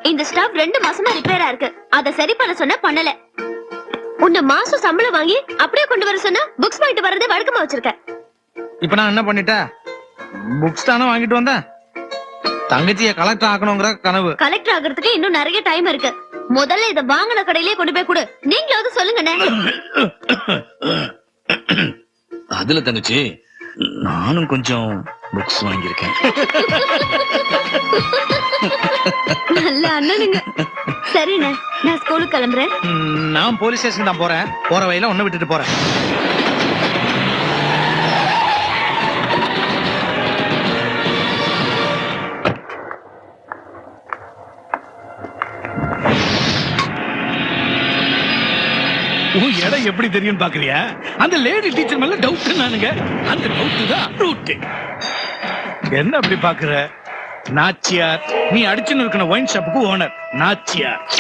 இந்த ஸ்டவ் 2 மாசமா ரிப்பேரா இருக்கு. அத சரி பண்ண சொன்ன பண்ணல. உன்ன மாசம் சம்பளம் வாங்கி அப்படியே கொண்டு வர சொன்னா புக்ஸ் வாங்கிட்டு வரதே வழக்கமா வச்சிருக்க. இப்ப நான் என்ன பண்ணிட்டேன்? புக்ஸ் தானே வாங்கிட்டு வந்தேன். தங்கச்சிய கலெக்டர் ஆக்கணுங்கிற கனவு. கலெக்டர் ஆகிறதுக்கு இன்னும் நிறைய டைம் இருக்கு. முதல்ல இத வாங்கின கடையிலேயே கொண்டு போய் கொடு. நீங்களாவது சொல்லுங்கண்ணே. அதுல தங்கச்சி நானும் கொஞ்சம் புக்ஸ் வாங்கியிருக்கேன். நல்ல அண்ணனுங்க. சரிண்ணே, நான் ஸ்கூலுக்கு கிளம்புறேன். நான் போலீஸ் ஸ்டேஷன் தான் போறேன். போற வழியில ஒண்ணு விட்டுட்டு போறேன். உன் இடம் எப்படி தெரியும் பாக்குறியா? அந்த லேடி டீச்சர் மேல டவுட் நானுங்க. அந்த டவுட் தான் ரூட். என்ன அப்படி பாக்குற? நாச்சியார், நீ அடிச்சுன்னு இருக்கிற ஒயின் ஷாப்புக்கு ஓனர் நாச்சியார்.